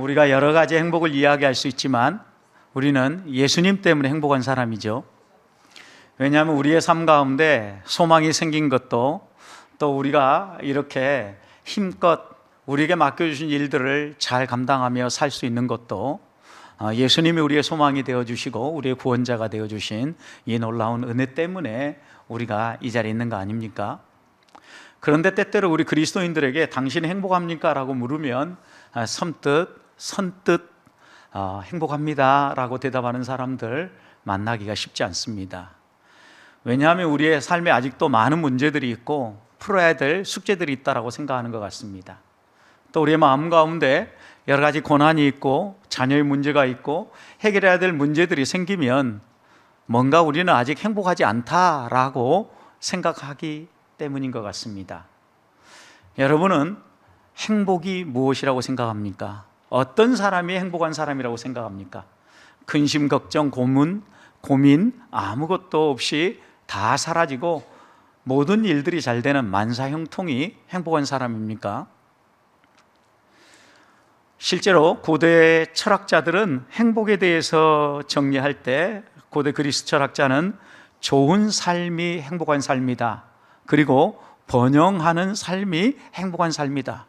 우리가 여러 가지 행복을 이야기할 수 있지만 우리는 예수님 때문에 행복한 사람이죠. 왜냐하면 우리의 삶 가운데 소망이 생긴 것도, 또 우리가 이렇게 힘껏 우리에게 맡겨주신 일들을 잘 감당하며 살 수 있는 것도 예수님이 우리의 소망이 되어주시고 우리의 구원자가 되어주신 이 놀라운 은혜 때문에 우리가 이 자리에 있는 거 아닙니까? 그런데 때때로 우리 그리스도인들에게 당신이 행복합니까? 라고 물으면 선뜻 행복합니다 라고 대답하는 사람들 만나기가 쉽지 않습니다. 왜냐하면 우리의 삶에 아직도 많은 문제들이 있고 풀어야 될 숙제들이 있다고 생각하는 것 같습니다. 또 우리의 마음 가운데 여러 가지 고난이 있고 자녀의 문제가 있고 해결해야 될 문제들이 생기면 뭔가 우리는 아직 행복하지 않다라고 생각하기 때문인 것 같습니다. 여러분은 행복이 무엇이라고 생각합니까? 어떤 사람이 행복한 사람이라고 생각합니까? 근심, 걱정, 고민 아무것도 없이 다 사라지고 모든 일들이 잘 되는 만사형통이 행복한 사람입니까? 실제로 고대 철학자들은 행복에 대해서 정리할 때 고대 그리스 철학자는 좋은 삶이 행복한 삶이다, 그리고 번영하는 삶이 행복한 삶이다.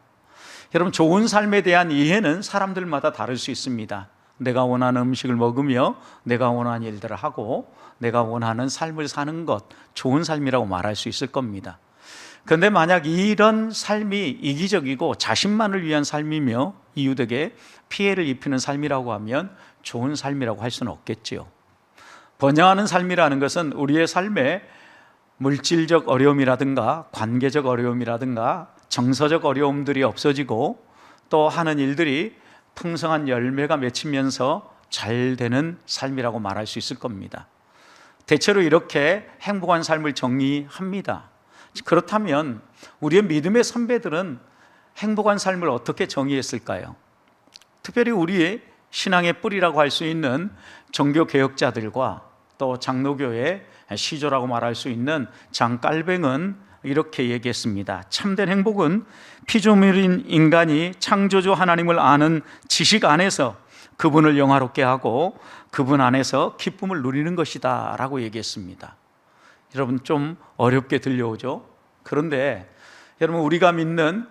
여러분, 좋은 삶에 대한 이해는 사람들마다 다를 수 있습니다. 내가 원하는 음식을 먹으며 내가 원하는 일들을 하고 내가 원하는 삶을 사는 것, 좋은 삶이라고 말할 수 있을 겁니다. 그런데 만약 이런 삶이 이기적이고 자신만을 위한 삶이며 이웃에게 피해를 입히는 삶이라고 하면 좋은 삶이라고 할 수는 없겠지요. 번영하는 삶이라는 것은 우리의 삶에 물질적 어려움이라든가 관계적 어려움이라든가 정서적 어려움들이 없어지고 또 하는 일들이 풍성한 열매가 맺히면서 잘 되는 삶이라고 말할 수 있을 겁니다. 대체로 이렇게 행복한 삶을 정의합니다. 그렇다면 우리의 믿음의 선배들은 행복한 삶을 어떻게 정의했을까요? 특별히 우리의 신앙의 뿌리라고 할 수 있는 종교개혁자들과 또 장로교의 시조라고 말할 수 있는 장깔뱅은 이렇게 얘기했습니다. 참된 행복은 피조물인 인간이 창조주 하나님을 아는 지식 안에서 그분을 영화롭게 하고 그분 안에서 기쁨을 누리는 것이다 라고 얘기했습니다. 여러분, 좀 어렵게 들려오죠? 그런데 여러분, 우리가 믿는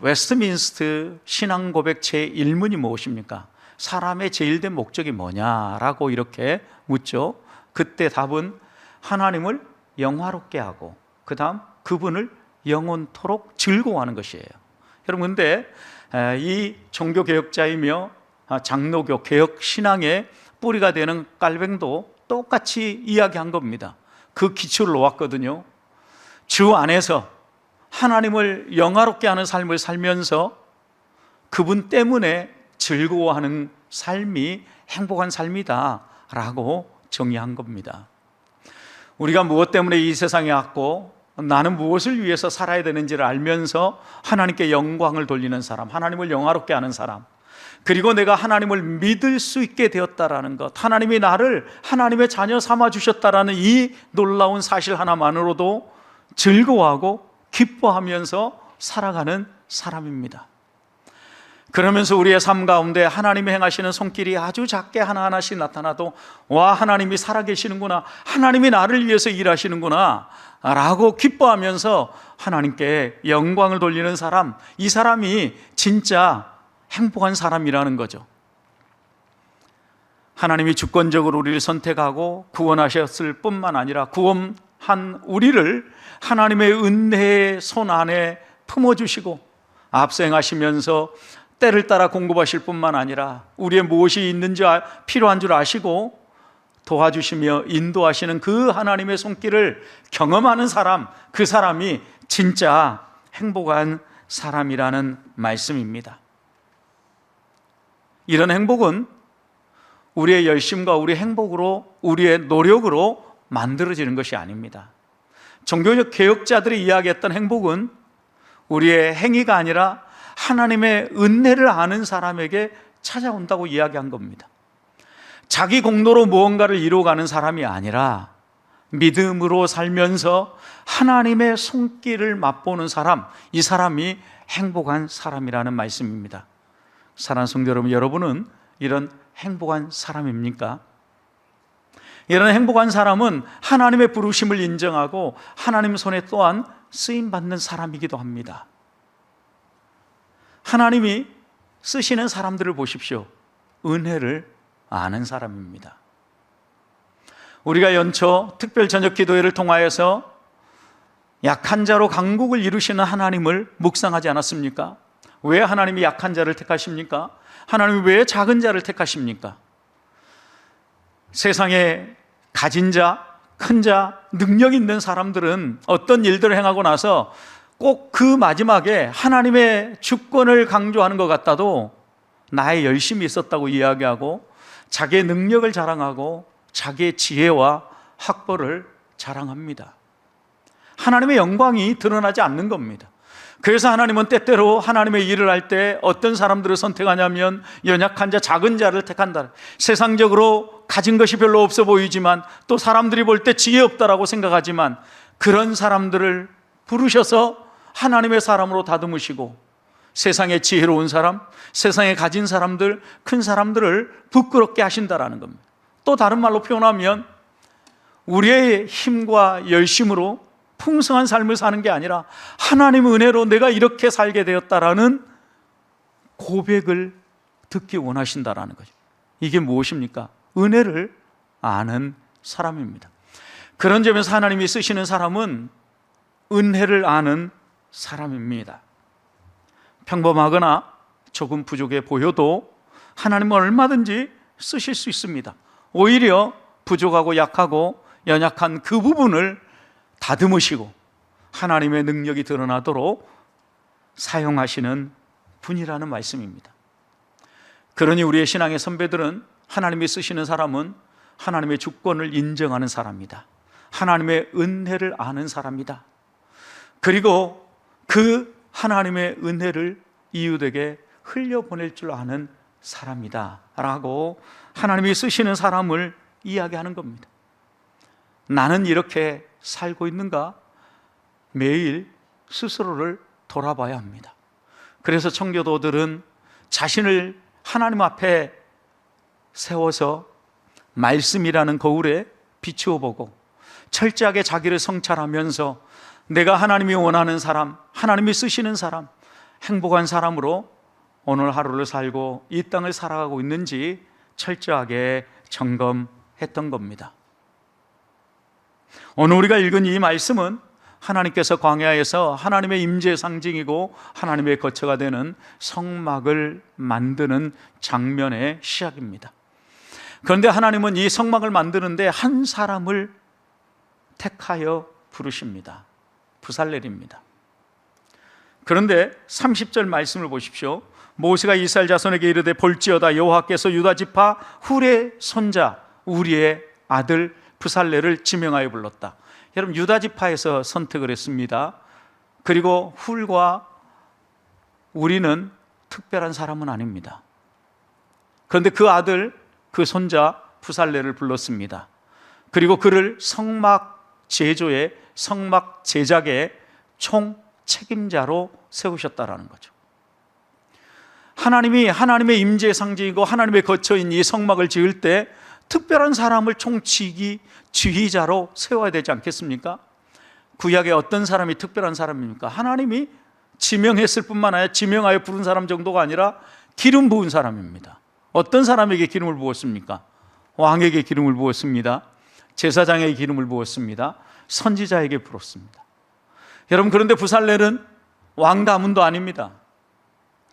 웨스트민스트 신앙고백 제1문이 무엇입니까? 사람의 제일 된 목적이 뭐냐라고 이렇게 묻죠. 그때 답은 하나님을 영화롭게 하고 그 다음 그분을 영원토록 즐거워하는 것이에요. 여러분, 근데 이 종교개혁자이며 장로교 개혁신앙의 뿌리가 되는 깔뱅도 똑같이 이야기한 겁니다. 그 기초를 놓았거든요. 주 안에서 하나님을 영화롭게 하는 삶을 살면서 그분 때문에 즐거워하는 삶이 행복한 삶이다 라고 정의한 겁니다. 우리가 무엇 때문에 이 세상에 왔고 나는 무엇을 위해서 살아야 되는지를 알면서 하나님께 영광을 돌리는 사람, 하나님을 영화롭게 하는 사람, 그리고 내가 하나님을 믿을 수 있게 되었다라는 것, 하나님이 나를 하나님의 자녀 삼아 주셨다라는 이 놀라운 사실 하나만으로도 즐거워하고 기뻐하면서 살아가는 사람입니다. 그러면서 우리의 삶 가운데 하나님이 행하시는 손길이 아주 작게 하나하나씩 나타나도 와, 하나님이 살아계시는구나, 하나님이 나를 위해서 일하시는구나 라고 기뻐하면서 하나님께 영광을 돌리는 사람, 이 사람이 진짜 행복한 사람이라는 거죠. 하나님이 주권적으로 우리를 선택하고 구원하셨을 뿐만 아니라 구원한 우리를 하나님의 은혜의 손 안에 품어주시고 앞서 행하시면서 때를 따라 공급하실 뿐만 아니라 우리의 무엇이 있는지 필요한 줄 아시고 도와주시며 인도하시는 그 하나님의 손길을 경험하는 사람, 그 사람이 진짜 행복한 사람이라는 말씀입니다. 이런 행복은 우리의 열심과 우리의 행복으로, 우리의 노력으로 만들어지는 것이 아닙니다. 종교적 개혁자들이 이야기했던 행복은 우리의 행위가 아니라 하나님의 은혜를 아는 사람에게 찾아온다고 이야기한 겁니다. 자기 공로로 무언가를 이루어가는 사람이 아니라 믿음으로 살면서 하나님의 손길을 맛보는 사람, 이 사람이 행복한 사람이라는 말씀입니다. 사랑하는 성도 여러분, 여러분은 이런 행복한 사람입니까? 이런 행복한 사람은 하나님의 부르심을 인정하고 하나님 손에 또한 쓰임받는 사람이기도 합니다. 하나님이 쓰시는 사람들을 보십시오. 은혜를 아는 사람입니다. 우리가 연초 특별 저녁 기도회를 통하여서 약한 자로 강국을 이루시는 하나님을 묵상하지 않았습니까? 왜 하나님이 약한 자를 택하십니까? 하나님이 왜 작은 자를 택하십니까? 세상에 가진 자, 큰 자, 능력 있는 사람들은 어떤 일들을 행하고 나서 꼭 그 마지막에 하나님의 주권을 강조하는 것 같아도 나의 열심이 있었다고 이야기하고 자기의 능력을 자랑하고 자기의 지혜와 학벌을 자랑합니다. 하나님의 영광이 드러나지 않는 겁니다. 그래서 하나님은 때때로 하나님의 일을 할 때 어떤 사람들을 선택하냐면 연약한 자, 작은 자를 택한다. 세상적으로 가진 것이 별로 없어 보이지만 또 사람들이 볼 때 지혜 없다라고 생각하지만 그런 사람들을 부르셔서 하나님의 사람으로 다듬으시고 세상에 지혜로운 사람, 세상에 가진 사람들, 큰 사람들을 부끄럽게 하신다라는 겁니다. 또 다른 말로 표현하면 우리의 힘과 열심으로 풍성한 삶을 사는 게 아니라 하나님의 은혜로 내가 이렇게 살게 되었다라는 고백을 듣기 원하신다라는 거죠. 이게 무엇입니까? 은혜를 아는 사람입니다. 그런 점에서 하나님이 쓰시는 사람은 은혜를 아는 사람입니다. 평범하거나 조금 부족해 보여도 하나님은 얼마든지 쓰실 수 있습니다. 오히려 부족하고 약하고 연약한 그 부분을 다듬으시고 하나님의 능력이 드러나도록 사용하시는 분이라는 말씀입니다. 그러니 우리의 신앙의 선배들은 하나님이 쓰시는 사람은 하나님의 주권을 인정하는 사람이다. 하나님의 은혜를 아는 사람이다. 그리고 그 하나님의 은혜를 이웃에게 흘려보낼 줄 아는 사람이다 라고 하나님이 쓰시는 사람을 이야기하는 겁니다. 나는 이렇게 살고 있는가? 매일 스스로를 돌아봐야 합니다. 그래서 청교도들은 자신을 하나님 앞에 세워서 말씀이라는 거울에 비추어 보고 철저하게 자기를 성찰하면서 내가 하나님이 원하는 사람, 하나님이 쓰시는 사람, 행복한 사람으로 오늘 하루를 살고 이 땅을 살아가고 있는지 철저하게 점검했던 겁니다. 오늘 우리가 읽은 이 말씀은 하나님께서 광야에서 하나님의 임재의 상징이고 하나님의 거처가 되는 성막을 만드는 장면의 시작입니다. 그런데 하나님은 이 성막을 만드는데 한 사람을 택하여 부르십니다. 부살렐입니다. 그런데 30절 말씀을 보십시오. 모세가 이스라엘 자손에게 이르되 볼지어다 여호와께서 유다 지파 훌의 손자 우리의 아들 부살렐을 지명하여 불렀다. 여러분 유다 지파에서 선택을 했습니다. 그리고 훌과 우리는 특별한 사람은 아닙니다. 그런데 그 아들 그 손자 부살렐을 불렀습니다. 그리고 그를 성막 제조의 성막 제작의 총 책임자로 세우셨다라는 거죠. 하나님이 하나님의 임재의 상징이고 하나님의 거처인 이 성막을 지을 때 특별한 사람을 지휘자로 세워야 되지 않겠습니까? 구약에 어떤 사람이 특별한 사람입니까? 하나님이 지명했을 뿐만 아니라 지명하여 부른 사람 정도가 아니라 기름 부은 사람입니다. 어떤 사람에게 기름을 부었습니까? 왕에게 기름을 부었습니다. 제사장에게 기름을 부었습니다. 선지자에게 부었습니다. 여러분 그런데 부살렐은 왕 가문도 아닙니다.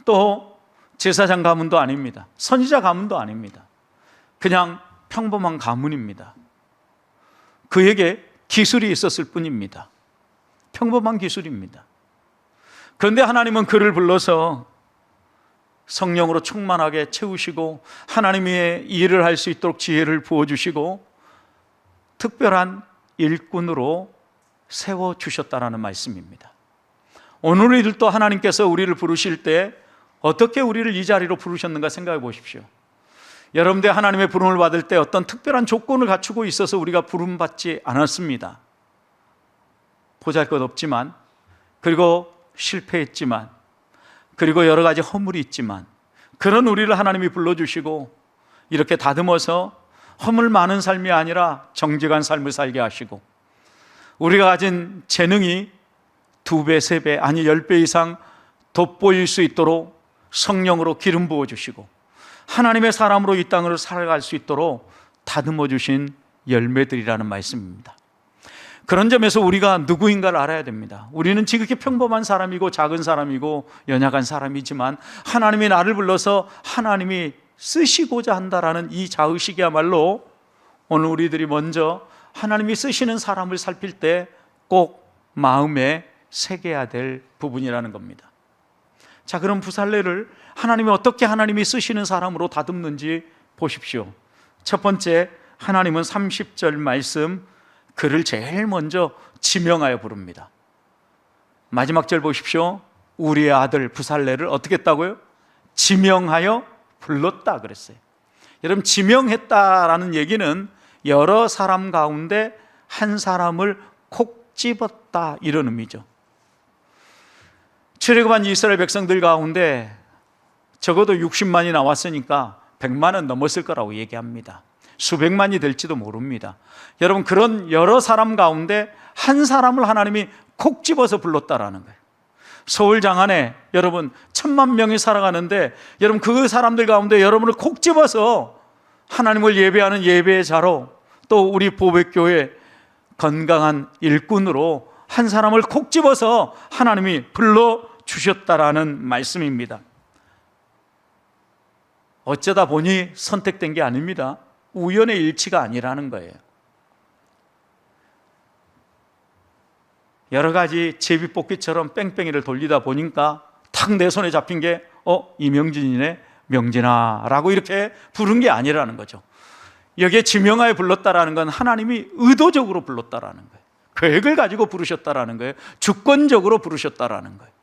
또 제사장 가문도 아닙니다. 선지자 가문도 아닙니다. 그냥 평범한 가문입니다. 그에게 기술이 있었을 뿐입니다. 평범한 기술입니다. 그런데 하나님은 그를 불러서 성령으로 충만하게 채우시고 하나님의 일을 할 수 있도록 지혜를 부어주시고 특별한 일꾼으로 세워주셨다라는 말씀입니다. 오늘 우리들도 하나님께서 우리를 부르실 때 어떻게 우리를 이 자리로 부르셨는가 생각해 보십시오. 여러분들 하나님의 부름을 받을 때 어떤 특별한 조건을 갖추고 있어서 우리가 부름받지 않았습니다. 보잘것없지만, 그리고 실패했지만, 그리고 여러 가지 허물이 있지만, 그런 우리를 하나님이 불러주시고 이렇게 다듬어서 허물 많은 삶이 아니라 정직한 삶을 살게 하시고, 우리가 가진 재능이 2배, 3배, 아니 10배 이상 돋보일 수 있도록 성령으로 기름 부어주시고 하나님의 사람으로 이 땅을 살아갈 수 있도록 다듬어 주신 열매들이라는 말씀입니다. 그런 점에서 우리가 누구인가를 알아야 됩니다. 우리는 지극히 평범한 사람이고 작은 사람이고 연약한 사람이지만 하나님이 나를 불러서 하나님이 쓰시고자 한다라는 이 자의식이야말로 오늘 우리들이 먼저 하나님이 쓰시는 사람을 살필 때 꼭 마음에 새겨야 될 부분이라는 겁니다. 자, 그럼 부살레를 하나님이 어떻게 하나님이 쓰시는 사람으로 다듬는지 보십시오. 첫 번째, 하나님은 30절 말씀, 그를 제일 먼저 지명하여 부릅니다. 마지막 절 보십시오. 우리의 아들 부살레를 어떻게 했다고요? 지명하여 불렀다 그랬어요. 여러분, 지명했다라는 얘기는 여러 사람 가운데 한 사람을 콕 집었다, 이런 의미죠. 출애굽한 이스라엘 백성들 가운데 적어도 60만이 나왔으니까 100만은 넘었을 거라고 얘기합니다. 수백만이 될지도 모릅니다. 여러분, 그런 여러 사람 가운데 한 사람을 하나님이 콕 집어서 불렀다라는 거예요. 서울 장안에 여러분 1000만 명이 살아가는데 여러분 그 사람들 가운데 여러분을 콕 집어서 하나님을 예배하는 예배의 자로, 또 우리 보백교회 건강한 일꾼으로 한 사람을 콕 집어서 하나님이 불러주셨다라는 말씀입니다. 어쩌다 보니 선택된 게 아닙니다. 우연의 일치가 아니라는 거예요. 여러 가지 제비뽑기처럼 뺑뺑이를 돌리다 보니까 탁 내 손에 잡힌 게 이명진이네, 명진아 라고 이렇게 부른 게 아니라는 거죠. 여기에 지명하여 불렀다라는 건 하나님이 의도적으로 불렀다라는 거예요. 계획을 가지고 부르셨다라는 거예요. 주권적으로 부르셨다라는 거예요.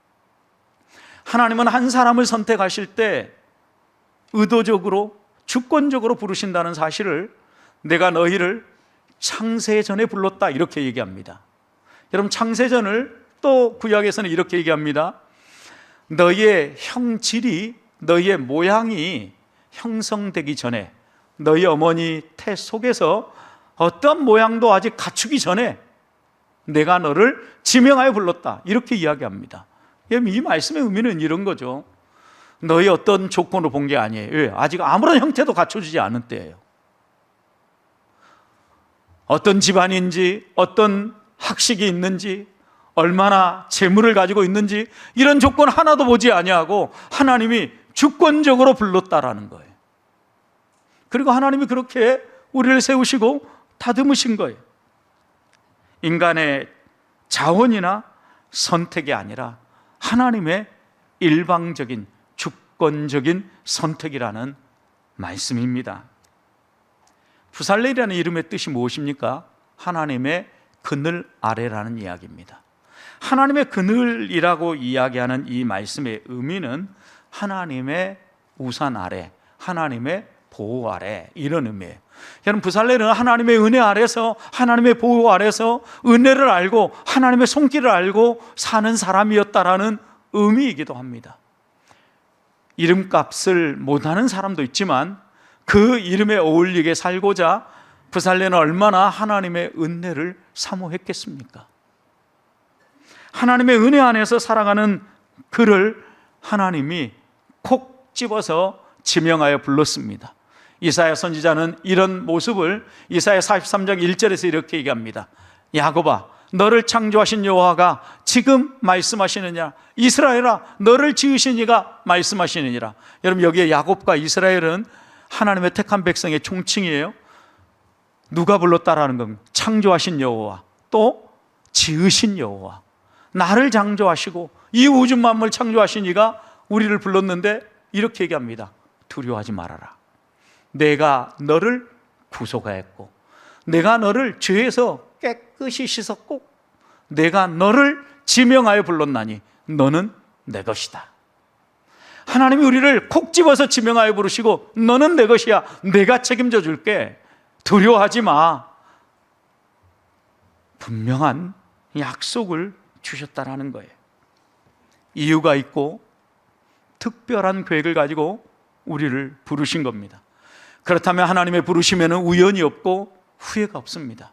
하나님은 한 사람을 선택하실 때 의도적으로 주권적으로 부르신다는 사실을 내가 너희를 창세전에 불렀다, 이렇게 얘기합니다. 여러분, 창세전을 또 구약에서는 이렇게 얘기합니다. 너희의 형질이, 너희의 모양이 형성되기 전에, 너희 어머니 태 속에서 어떤 모양도 아직 갖추기 전에 내가 너를 지명하여 불렀다, 이렇게 이야기합니다. 이 말씀의 의미는 이런 거죠. 너희 어떤 조건으로 본 게 아니에요. 아직 아무런 형태도 갖춰지지 않은 때예요. 어떤 집안인지, 어떤 학식이 있는지, 얼마나 재물을 가지고 있는지, 이런 조건 하나도 보지 아니하고 하나님이 주권적으로 불렀다라는 거예요. 그리고 하나님이 그렇게 우리를 세우시고 다듬으신 거예요. 인간의 자원이나 선택이 아니라 하나님의 일방적인 주권적인 선택이라는 말씀입니다. 부살레라는 이름의 뜻이 무엇입니까? 하나님의 그늘 아래라는 이야기입니다. 하나님의 그늘이라고 이야기하는 이 말씀의 의미는 하나님의 우산 아래, 하나님의 보호 아래, 이런 의미예요. 여러분, 부살레는 하나님의 은혜 아래서, 하나님의 보호 아래서 은혜를 알고 하나님의 손길을 알고 사는 사람이었다라는 의미이기도 합니다. 이름값을 못하는 사람도 있지만 그 이름에 어울리게 살고자 부살레는 얼마나 하나님의 은혜를 사모했겠습니까? 하나님의 은혜 안에서 살아가는 그를 하나님이 콕 집어서 지명하여 불렀습니다. 이사야 선지자는 이런 모습을 이사야 43장 1절에서 이렇게 얘기합니다. 야곱아, 너를 창조하신 여호와가 지금 말씀하시느냐, 이스라엘아, 너를 지으신 이가 말씀하시느니라. 여러분, 여기에 야곱과 이스라엘은 하나님의 택한 백성의 총칭이에요. 누가 불렀다라는 겁니다. 창조하신 여호와, 또 지으신 여호와, 나를 창조하시고 이 우주 만물 창조하신 이가 우리를 불렀는데 이렇게 얘기합니다. 두려워하지 말아라. 내가 너를 구속하였고, 내가 너를 죄에서 깨끗이 씻었고, 내가 너를 지명하여 불렀나니 너는 내 것이다. 하나님이 우리를 콕 집어서 지명하여 부르시고 너는 내 것이야, 내가 책임져 줄게, 두려워하지 마, 분명한 약속을 주셨다라는 거예요. 이유가 있고 특별한 계획을 가지고 우리를 부르신 겁니다. 그렇다면 하나님의 부르심에는 우연이 없고 후회가 없습니다.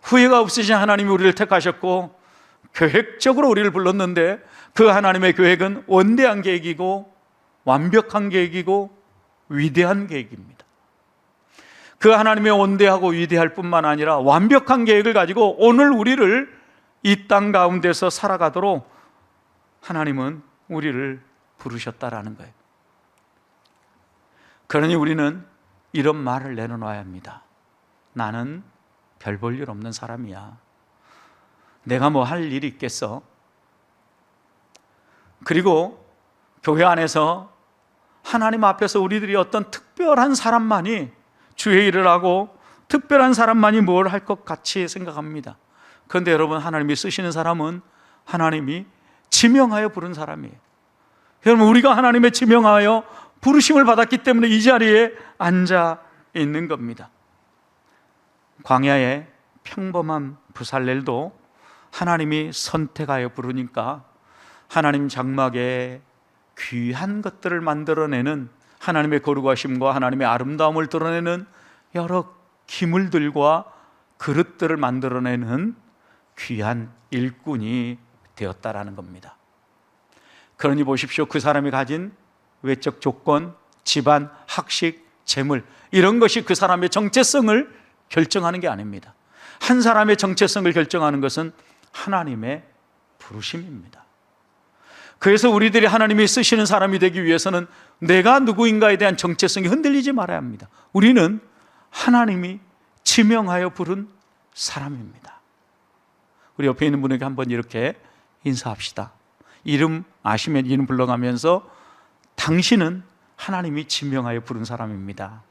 후회가 없으신 하나님이 우리를 택하셨고 계획적으로 우리를 불렀는데, 그 하나님의 계획은 원대한 계획이고 완벽한 계획이고 위대한 계획입니다. 그 하나님의 원대하고 위대할 뿐만 아니라 완벽한 계획을 가지고 오늘 우리를 이 땅 가운데서 살아가도록 하나님은 우리를 부르셨다라는 거예요. 그러니 우리는 이런 말을 내려놔야 합니다. 나는 별 볼 일 없는 사람이야. 내가 뭐 할 일이 있겠어? 그리고 교회 안에서 하나님 앞에서 우리들이 어떤 특별한 사람만이 주의 일을 하고 특별한 사람만이 뭘 할 것 같이 생각합니다. 그런데 여러분, 하나님이 쓰시는 사람은 하나님이 지명하여 부른 사람이에요. 여러분, 우리가 하나님의 지명하여 부르심을 받았기 때문에 이 자리에 앉아 있는 겁니다. 광야의 평범한 부살렐도 하나님이 선택하여 부르니까 하나님 장막에 귀한 것들을 만들어내는, 하나님의 거룩하심과 하나님의 아름다움을 드러내는 여러 기물들과 그릇들을 만들어내는 귀한 일꾼이 되었다라는 겁니다. 그러니 보십시오. 그 사람이 가진 외적 조건, 집안, 학식, 재물, 이런 것이 그 사람의 정체성을 결정하는 게 아닙니다. 한 사람의 정체성을 결정하는 것은 하나님의 부르심입니다. 그래서 우리들이 하나님이 쓰시는 사람이 되기 위해서는 내가 누구인가에 대한 정체성이 흔들리지 말아야 합니다. 우리는 하나님이 지명하여 부른 사람입니다. 우리 옆에 있는 분에게 한번 이렇게 인사합시다. 이름 아시면 이름 불러가면서 당신은 하나님이 지명하여 부른 사람입니다.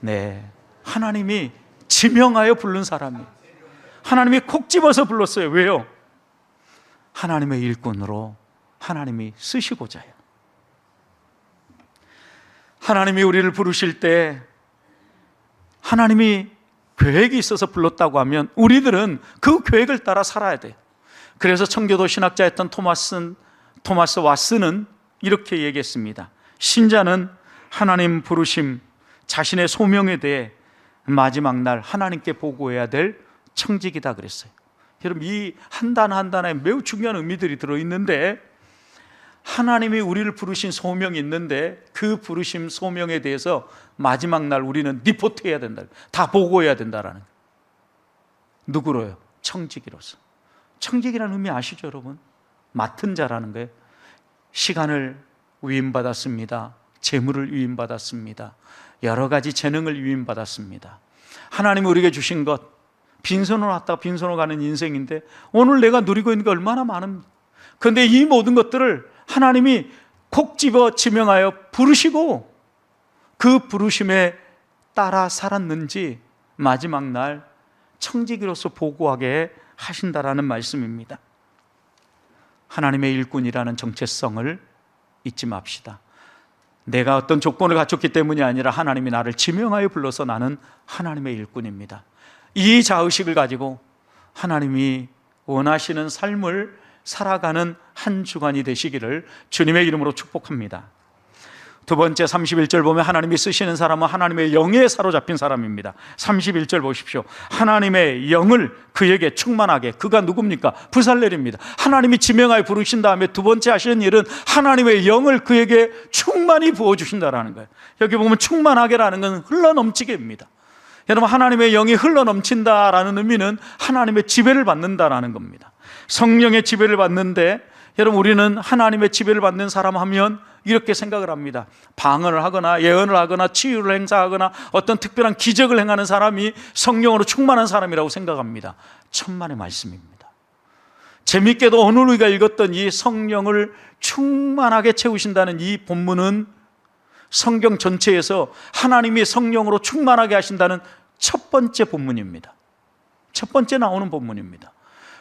네, 하나님이 지명하여 부른 사람이, 하나님이 콕 집어서 불렀어요. 왜요? 하나님의 일꾼으로 하나님이 쓰시고자요. 하나님이 우리를 부르실 때 하나님이 계획이 있어서 불렀다고 하면 우리들은 그 계획을 따라 살아야 돼요. 그래서 청교도 신학자였던 토마스 왓슨은 이렇게 얘기했습니다. 신자는 하나님 부르심, 자신의 소명에 대해 마지막 날 하나님께 보고해야 될 청직이다 그랬어요. 여러분, 이 한 단 한 단에 매우 중요한 의미들이 들어있는데, 하나님이 우리를 부르신 소명이 있는데 그 부르심 소명에 대해서 마지막 날 우리는 리포트해야 된다, 다 보고해야 된다라는, 누구로요? 청지기로서. 청지기라는 의미 아시죠 여러분? 맡은 자라는 거예요. 시간을 위임받았습니다. 재물을 위임받았습니다. 여러 가지 재능을 위임받았습니다. 하나님이 우리에게 주신 것, 빈손으로 왔다가 빈손으로 가는 인생인데 오늘 내가 누리고 있는 게 얼마나 많은, 그런데 이 모든 것들을 하나님이 콕 집어 지명하여 부르시고 그 부르심에 따라 살았는지 마지막 날 청지기로서 보고하게 하신다라는 말씀입니다. 하나님의 일꾼이라는 정체성을 잊지 맙시다. 내가 어떤 조건을 갖췄기 때문이 아니라 하나님이 나를 지명하여 불러서 나는 하나님의 일꾼입니다. 이 자의식을 가지고 하나님이 원하시는 삶을 살아가는 한 주간이 되시기를 주님의 이름으로 축복합니다. 두 번째 31절 보면 하나님이 쓰시는 사람은 하나님의 영에 사로잡힌 사람입니다. 31절 보십시오. 하나님의 영을 그에게 충만하게, 그가 누굽니까? 부살렐입니다. 하나님이 지명하여 부르신 다음에 두 번째 하시는 일은 하나님의 영을 그에게 충만히 부어주신다라는 거예요. 여기 보면 충만하게라는 건 흘러넘치게입니다. 여러분, 하나님의 영이 흘러넘친다라는 의미는 하나님의 지배를 받는다라는 겁니다. 성령의 지배를 받는데, 여러분, 우리는 하나님의 지배를 받는 사람 하면 이렇게 생각을 합니다. 방언을 하거나 예언을 하거나 치유를 행사하거나 어떤 특별한 기적을 행하는 사람이 성령으로 충만한 사람이라고 생각합니다. 천만의 말씀입니다. 재밌게도 오늘 우리가 읽었던 이 성령을 충만하게 채우신다는 이 본문은 성경 전체에서 하나님이 성령으로 충만하게 하신다는 첫 번째 본문입니다. 첫 번째 나오는 본문입니다.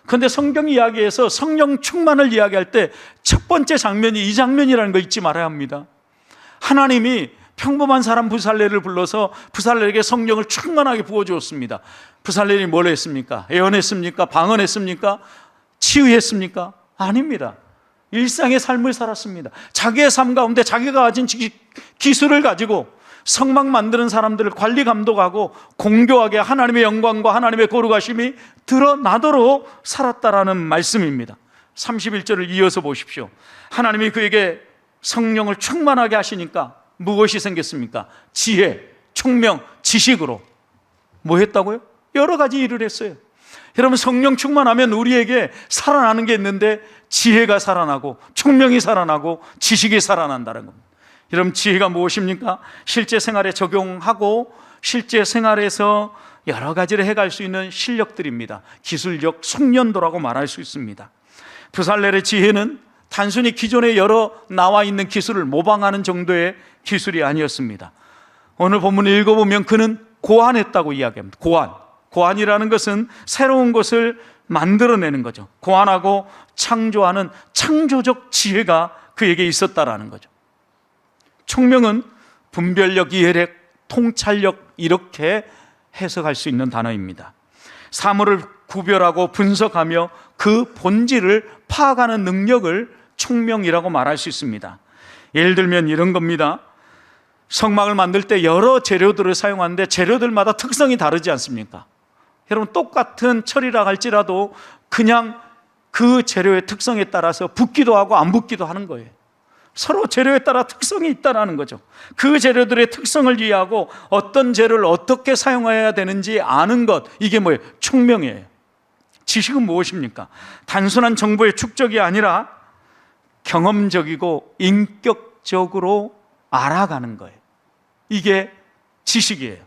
그런데 성경 이야기에서 성령 충만을 이야기할 때 첫 번째 장면이 이 장면이라는 거 잊지 말아야 합니다. 하나님이 평범한 사람 부살렐을 불러서 부살렐에게 성령을 충만하게 부어주었습니다. 부살렐이 뭘 했습니까? 예언했습니까? 방언했습니까? 치유했습니까? 아닙니다. 일상의 삶을 살았습니다. 자기의 삶 가운데 자기가 가진 기술을 가지고 성막 만드는 사람들을 관리 감독하고 공교하게 하나님의 영광과 하나님의 거룩하심이 드러나도록 살았다라는 말씀입니다. 31절을 이어서 보십시오. 하나님이 그에게 성령을 충만하게 하시니까 무엇이 생겼습니까? 지혜, 총명, 지식으로 뭐 했다고요? 여러 가지 일을 했어요. 여러분, 성령 충만하면 우리에게 살아나는 게 있는데 지혜가 살아나고 총명이 살아나고 지식이 살아난다는 겁니다. 여러분, 지혜가 무엇입니까? 실제 생활에 적용하고 실제 생활에서 여러 가지를 해갈 수 있는 실력들입니다. 기술력 숙련도라고 말할 수 있습니다. 부살렐의 지혜는 단순히 기존에 여러 나와 있는 기술을 모방하는 정도의 기술이 아니었습니다. 오늘 본문을 읽어보면 그는 고안했다고 이야기합니다. 고안이라는 것은 새로운 것을 만들어내는 거죠. 고안하고 창조하는 창조적 지혜가 그에게 있었다라는 거죠. 총명은 분별력, 이해력, 통찰력, 이렇게 해석할 수 있는 단어입니다. 사물을 구별하고 분석하며 그 본질을 파악하는 능력을 총명이라고 말할 수 있습니다. 예를 들면 이런 겁니다. 성막을 만들 때 여러 재료들을 사용하는데 재료들마다 특성이 다르지 않습니까? 여러분, 똑같은 철이라 할지라도 그냥 그 재료의 특성에 따라서 붙기도 하고 안 붙기도 하는 거예요. 서로 재료에 따라 특성이 있다는 거죠. 그 재료들의 특성을 이해하고 어떤 재료를 어떻게 사용해야 되는지 아는 것, 이게 뭐예요? 총명이에요. 지식은 무엇입니까? 단순한 정보의 축적이 아니라 경험적이고 인격적으로 알아가는 거예요. 이게 지식이에요.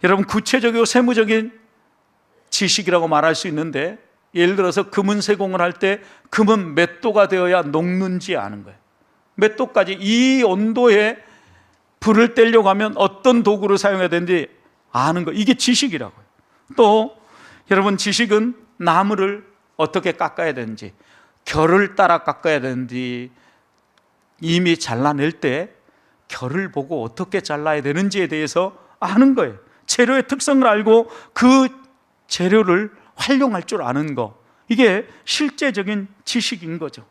여러분, 구체적이고 세무적인 지식이라고 말할 수 있는데, 예를 들어서 금은 세공을 할 때 금은 몇 도가 되어야 녹는지 아는 거예요. 몇 도까지, 이 온도에 불을 떼려고 하면 어떤 도구를 사용해야 되는지 아는 거, 이게 지식이라고요. 또 여러분, 지식은 나무를 어떻게 깎아야 되는지, 결을 따라 깎아야 되는지, 이미 잘라낼 때 결을 보고 어떻게 잘라야 되는지에 대해서 아는 거예요. 재료의 특성을 알고 그 재료를 활용할 줄 아는 거, 이게 실제적인 지식인 거죠.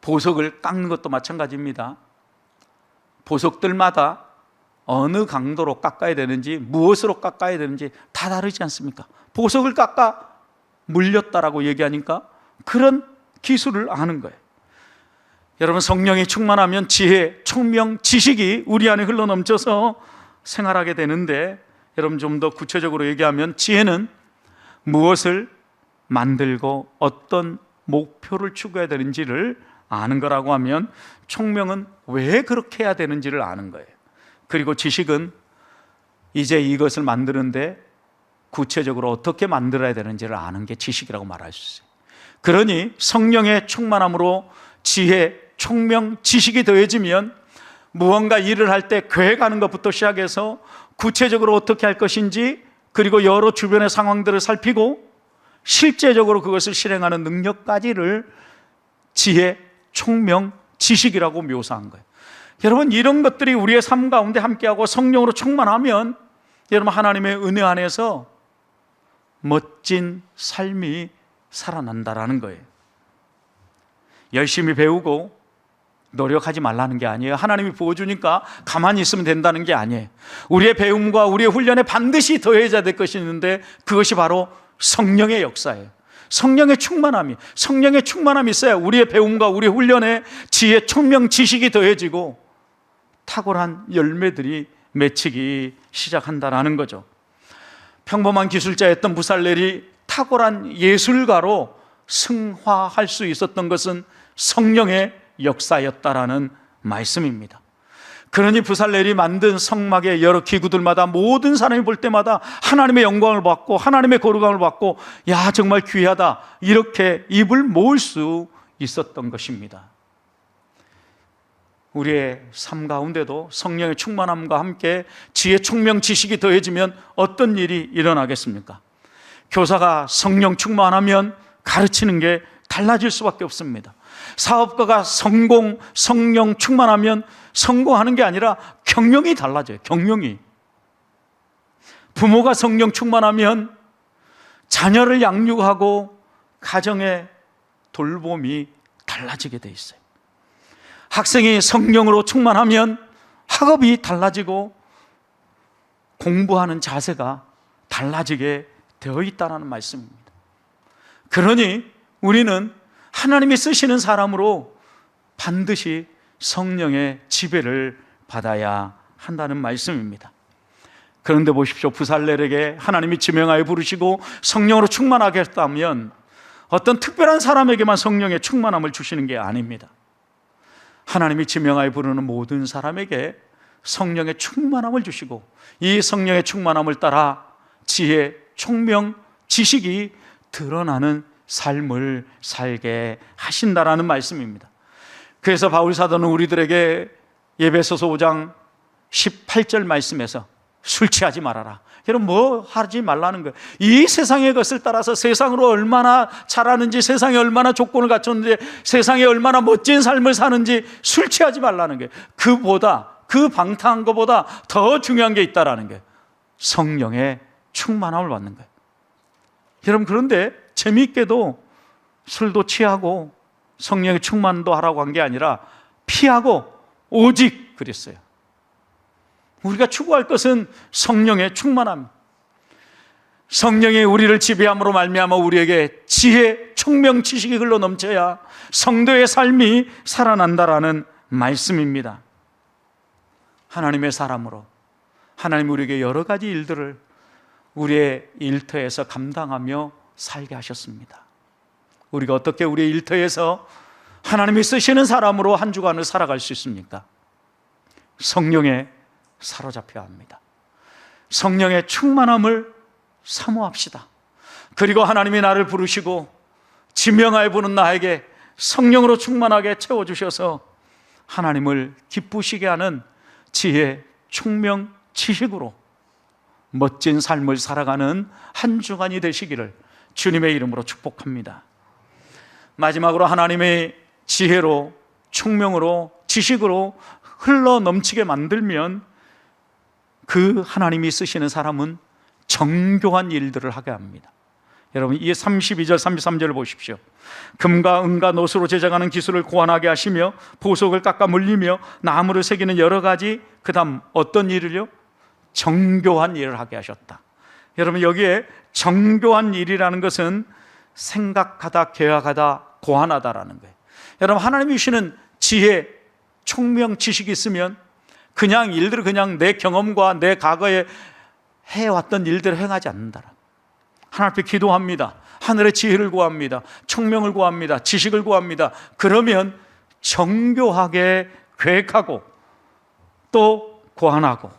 보석을 깎는 것도 마찬가지입니다. 보석들마다 어느 강도로 깎아야 되는지, 무엇으로 깎아야 되는지 다 다르지 않습니까? 보석을 깎아 물렸다라고 얘기하니까 그런 기술을 아는 거예요. 여러분, 성령이 충만하면 지혜, 총명, 지식이 우리 안에 흘러넘쳐서 생활하게 되는데, 여러분, 좀 더 구체적으로 얘기하면 지혜는 무엇을 만들고 어떤 목표를 추구해야 되는지를 아는 거라고 하면, 총명은 왜 그렇게 해야 되는지를 아는 거예요. 그리고 지식은 이제 이것을 만드는데 구체적으로 어떻게 만들어야 되는지를 아는 게 지식이라고 말할 수 있어요. 그러니 성령의 충만함으로 지혜, 총명, 지식이 더해지면 무언가 일을 할 때 계획하는 것부터 시작해서 구체적으로 어떻게 할 것인지, 그리고 여러 주변의 상황들을 살피고 실제적으로 그것을 실행하는 능력까지를 지혜, 총명, 지식이라고 묘사한 거예요. 여러분, 이런 것들이 우리의 삶 가운데 함께하고 성령으로 충만하면 여러분, 하나님의 은혜 안에서 멋진 삶이 살아난다라는 거예요. 열심히 배우고 노력하지 말라는 게 아니에요. 하나님이 부어주니까 가만히 있으면 된다는 게 아니에요. 우리의 배움과 우리의 훈련에 반드시 더해져야 될 것이 있는데, 그것이 바로 성령의 역사예요. 성령의 충만함이 있어야 우리의 배움과 우리의 훈련에 지혜, 총명, 지식이 더해지고 탁월한 열매들이 맺히기 시작한다라는 거죠. 평범한 기술자였던 부살렐이 탁월한 예술가로 승화할 수 있었던 것은 성령의 역사였다라는 말씀입니다. 그러니 부살렐이 만든 성막의 여러 기구들마다 모든 사람이 볼 때마다 하나님의 영광을 받고 하나님의 거룩함을 받고, 야, 정말 귀하다, 이렇게 입을 모을 수 있었던 것입니다. 우리의 삶 가운데도 성령의 충만함과 함께 지혜, 총명, 지식이 더해지면 어떤 일이 일어나겠습니까? 교사가 성령 충만하면 가르치는 게 달라질 수밖에 없습니다. 사업가가 성령 충만하면 성공하는 게 아니라 경영이 달라져요. 경영이. 부모가 성령 충만하면 자녀를 양육하고 가정의 돌봄이 달라지게 돼 있어요. 학생이 성령으로 충만하면 학업이 달라지고 공부하는 자세가 달라지게 되어 있다는 말씀입니다. 그러니 우리는 하나님이 쓰시는 사람으로 반드시 성령의 지배를 받아야 한다는 말씀입니다. 그런데 보십시오. 부살렐에게 하나님이 지명하여 부르시고 성령으로 충만하게 했다면 어떤 특별한 사람에게만 성령의 충만함을 주시는 게 아닙니다. 하나님이 지명하여 부르는 모든 사람에게 성령의 충만함을 주시고 이 성령의 충만함을 따라 지혜, 총명, 지식이 드러나는 삶을 살게 하신다라는 말씀입니다. 그래서 바울 사도는 우리들에게 에베소서 5장 18절 말씀에서 술 취하지 말아라. 여러분 뭐 하지 말라는 거예요. 이 세상의 것을 따라서 세상으로 얼마나 잘하는지, 세상에 얼마나 조건을 갖췄는지, 세상에 얼마나 멋진 삶을 사는지 술 취하지 말라는 거예요. 그 방탕한 것보다 더 중요한 게 있다라는 거예요. 성령의 충만함을 받는 거예요. 여러분 그런데 재미있게도 술도 취하고 성령의 충만도 하라고 한 게 아니라 피하고 오직 그랬어요. 우리가 추구할 것은 성령의 충만함. 성령이 우리를 지배함으로 말미암아 우리에게 지혜, 총명, 지식이 흘러 넘쳐야 성도의 삶이 살아난다라는 말씀입니다. 하나님의 사람으로 하나님 우리에게 여러 가지 일들을 우리의 일터에서 감당하며 살게 하셨습니다. 우리가 어떻게 우리의 일터에서 하나님이 쓰시는 사람으로 한 주간을 살아갈 수 있습니까? 성령에 사로잡혀야 합니다. 성령의 충만함을 사모합시다. 그리고 하나님이 나를 부르시고 지명하여 부른 나에게 성령으로 충만하게 채워주셔서 하나님을 기쁘시게 하는 지혜, 총명, 지식으로 멋진 삶을 살아가는 한 주간이 되시기를 주님의 이름으로 축복합니다. 마지막으로 하나님의 지혜로, 총명으로, 지식으로 흘러 넘치게 만들면 그 하나님이 쓰시는 사람은 정교한 일들을 하게 합니다. 여러분 이 32절 33절을 보십시오. 금과 은과 노수로 제작하는 기술을 고안하게 하시며 보석을 깎아 물리며 나무를 새기는 여러 가지, 그 다음 어떤 일을요? 정교한 일을 하게 하셨다. 여러분 여기에 정교한 일이라는 것은 생각하다, 계약하다, 고안하다라는 거예요. 여러분 하나님이 주시는 지혜, 총명, 지식이 있으면 그냥 일들을 그냥 내 경험과 내 과거에 해왔던 일들을 행하지 않는다. 하나님 앞에 기도합니다. 하늘의 지혜를 구합니다. 총명을 구합니다. 지식을 구합니다. 그러면 정교하게 계획하고 또 고안하고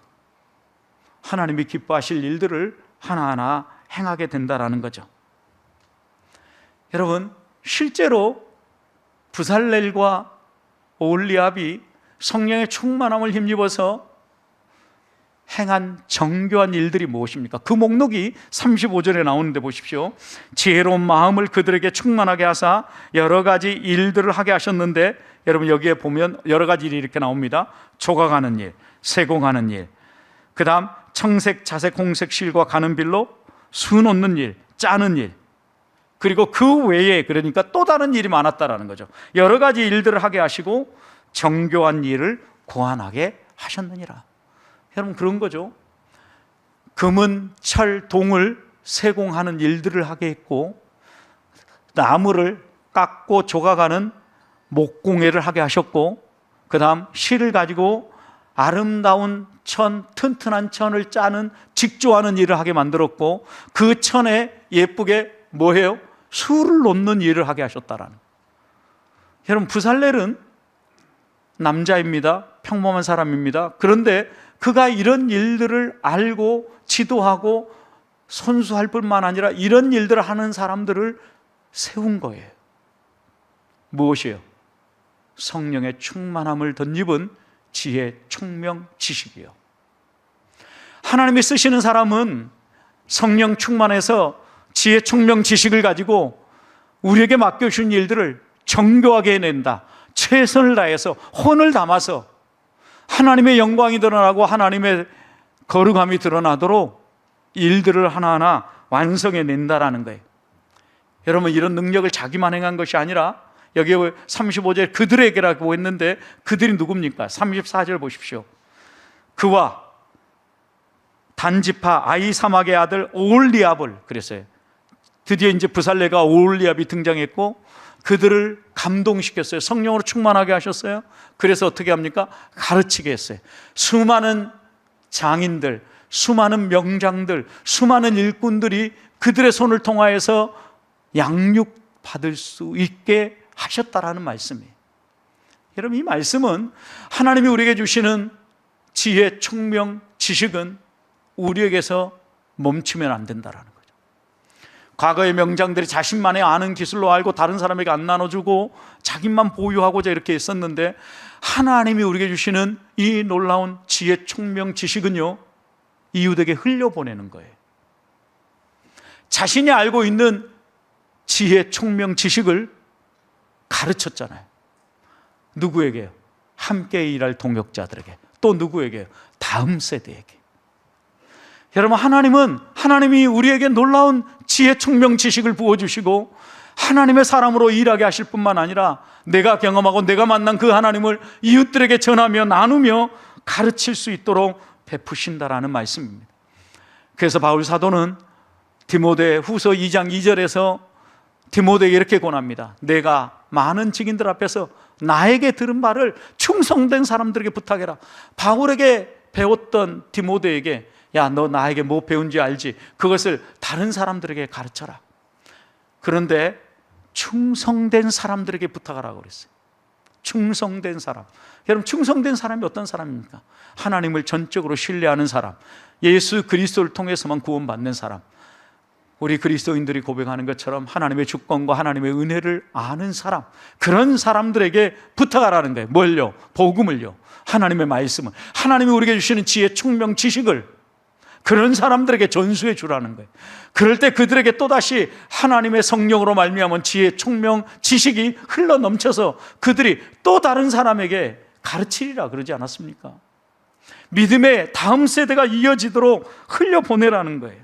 하나님이 기뻐하실 일들을 하나하나 행하게 된다라는 거죠. 여러분 실제로 부살렐과 오홀리압이 성령의 충만함을 힘입어서 행한 정교한 일들이 무엇입니까? 그 목록이 35절에 나오는데 보십시오. 지혜로운 마음을 그들에게 충만하게 하사 여러 가지 일들을 하게 하셨는데, 여러분 여기에 보면 여러 가지 일이 이렇게 나옵니다. 조각하는 일, 세공하는 일, 그 다음 청색, 자색, 홍색 실과 가는 빌로 수 놓는 일, 짜는 일, 그리고 그 외에 그러니까 또 다른 일이 많았다라는 거죠. 여러 가지 일들을 하게 하시고 정교한 일을 고안하게 하셨느니라. 여러분 그런 거죠. 금은, 철, 동을 세공하는 일들을 하게 했고 나무를 깎고 조각하는 목공예를 하게 하셨고 그 다음 실을 가지고 아름다운 천, 튼튼한 천을 짜는 직조하는 일을 하게 만들었고 그 천에 예쁘게 뭐해요? 수를 놓는 일을 하게 하셨다라는. 여러분 부살렐은 남자입니다. 평범한 사람입니다. 그런데 그가 이런 일들을 알고 지도하고 손수할 뿐만 아니라 이런 일들을 하는 사람들을 세운 거예요. 무엇이에요? 성령의 충만함을 덧입은 지혜, 총명, 지식이요. 하나님이 쓰시는 사람은 성령 충만해서 지혜, 총명, 지식을 가지고 우리에게 맡겨주신 일들을 정교하게 해낸다. 최선을 다해서 혼을 담아서 하나님의 영광이 드러나고 하나님의 거룩함이 드러나도록 일들을 하나하나 완성해낸다라는 거예요. 여러분, 이런 능력을 자기만 행한 것이 아니라 여기 35절 그들에게라고 했는데 그들이 누굽니까? 34절 보십시오. 그와 단지파 아히사막의 아들 오홀리압을, 그랬어요. 드디어 이제 부살레가 오홀리압이 등장했고 그들을 감동시켰어요. 성령으로 충만하게 하셨어요. 그래서 어떻게 합니까? 가르치게 했어요. 수많은 장인들, 수많은 명장들, 수많은 일꾼들이 그들의 손을 통하여서 양육받을 수 있게 하셨다라는 말씀이에요. 여러분, 이 말씀은 하나님이 우리에게 주시는 지혜, 총명, 지식은 우리에게서 멈추면 안 된다라는 거죠. 과거의 명장들이 자신만의 아는 기술로 알고 다른 사람에게 안 나눠주고 자기만 보유하고자 이렇게 했었는데, 하나님이 우리에게 주시는 이 놀라운 지혜, 총명, 지식은요, 이웃에게 흘려보내는 거예요. 자신이 알고 있는 지혜, 총명, 지식을 가르쳤잖아요. 누구에게요? 함께 일할 동역자들에게. 또 누구에게요? 다음 세대에게. 여러분, 하나님이 우리에게 놀라운 지혜, 총명, 지식을 부어주시고 하나님의 사람으로 일하게 하실 뿐만 아니라 내가 경험하고 내가 만난 그 하나님을 이웃들에게 전하며 나누며 가르칠 수 있도록 베푸신다라는 말씀입니다. 그래서 바울 사도는 디모데 후서 2장 2절에서 디모데에게 이렇게 권합니다. 내가 많은 증인들 앞에서 나에게 들은 말을 충성된 사람들에게 부탁해라. 바울에게 배웠던 디모데에게, 야, 너 나에게 뭐 배운지 알지? 그것을 다른 사람들에게 가르쳐라. 그런데 충성된 사람들에게 부탁하라고 그랬어요. 충성된 사람. 여러분, 충성된 사람이 어떤 사람입니까? 하나님을 전적으로 신뢰하는 사람, 예수 그리스도를 통해서만 구원받는 사람. 우리 그리스도인들이 고백하는 것처럼 하나님의 주권과 하나님의 은혜를 아는 사람, 그런 사람들에게 부탁하라는 거예요. 뭘요? 복음을요, 하나님의 말씀을, 하나님이 우리에게 주시는 지혜, 총명, 지식을 그런 사람들에게 전수해 주라는 거예요. 그럴 때 그들에게 또다시 하나님의 성령으로 말미암은 지혜, 총명, 지식이 흘러 넘쳐서 그들이 또 다른 사람에게 가르치리라 그러지 않았습니까? 믿음의 다음 세대가 이어지도록 흘려보내라는 거예요.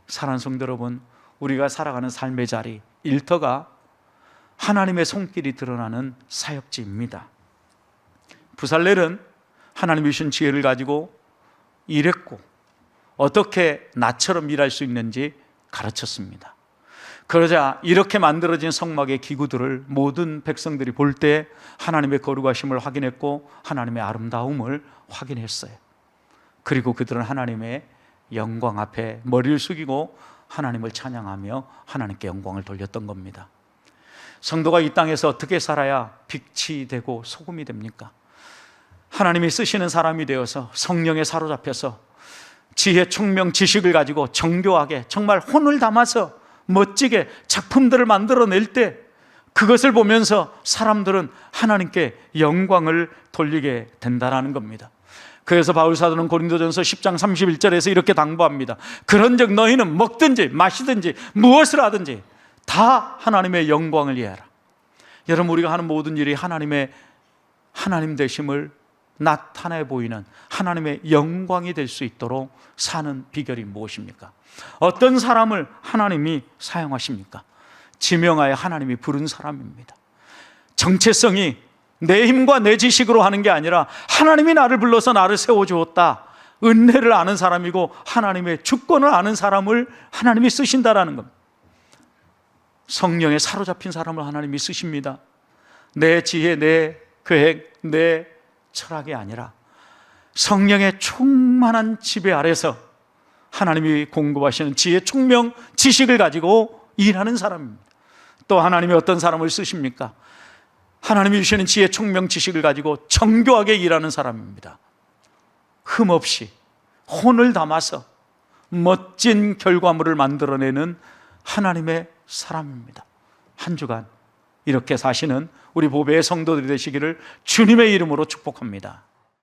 사랑하는 성도 여러분, 우리가 살아가는 삶의 자리, 일터가 하나님의 손길이 드러나는 사역지입니다. 부살렐은 하나님이 주신 지혜를 가지고 일했고 어떻게 나처럼 일할 수 있는지 가르쳤습니다. 그러자 이렇게 만들어진 성막의 기구들을 모든 백성들이 볼 때 하나님의 거룩하심을 확인했고 하나님의 아름다움을 확인했어요. 그리고 그들은 하나님의 영광 앞에 머리를 숙이고 하나님을 찬양하며 하나님께 영광을 돌렸던 겁니다. 성도가 이 땅에서 어떻게 살아야 빛이 되고 소금이 됩니까? 하나님이 쓰시는 사람이 되어서 성령에 사로잡혀서 지혜, 총명, 지식을 가지고 정교하게 정말 혼을 담아서 멋지게 작품들을 만들어낼 때 그것을 보면서 사람들은 하나님께 영광을 돌리게 된다는 겁니다. 그래서 바울 사도는 고린도전서 10장 31절에서 이렇게 당부합니다. 그런즉 너희는 먹든지 마시든지 무엇을 하든지 다 하나님의 영광을 위하라. 여러분, 우리가 하는 모든 일이 하나님 되심을 나타내 보이는 하나님의 영광이 될 수 있도록 사는 비결이 무엇입니까? 어떤 사람을 하나님이 사용하십니까? 지명하여 하나님이 부른 사람입니다. 정체성이 내 힘과 내 지식으로 하는 게 아니라 하나님이 나를 불러서 나를 세워주었다, 은혜를 아는 사람이고 하나님의 주권을 아는 사람을 하나님이 쓰신다라는 겁니다. 성령에 사로잡힌 사람을 하나님이 쓰십니다. 내 지혜, 내 계획, 내 철학이 아니라 성령의 충만한 지배 아래서 하나님이 공급하시는 지혜, 총명, 지식을 가지고 일하는 사람입니다. 또 하나님이 어떤 사람을 쓰십니까? 하나님이 주시는 지혜, 총명, 지식을 가지고 정교하게 일하는 사람입니다. 흠없이 혼을 담아서 멋진 결과물을 만들어내는 하나님의 사람입니다. 한 주간 이렇게 사시는 우리 보배의 성도들이 되시기를 주님의 이름으로 축복합니다.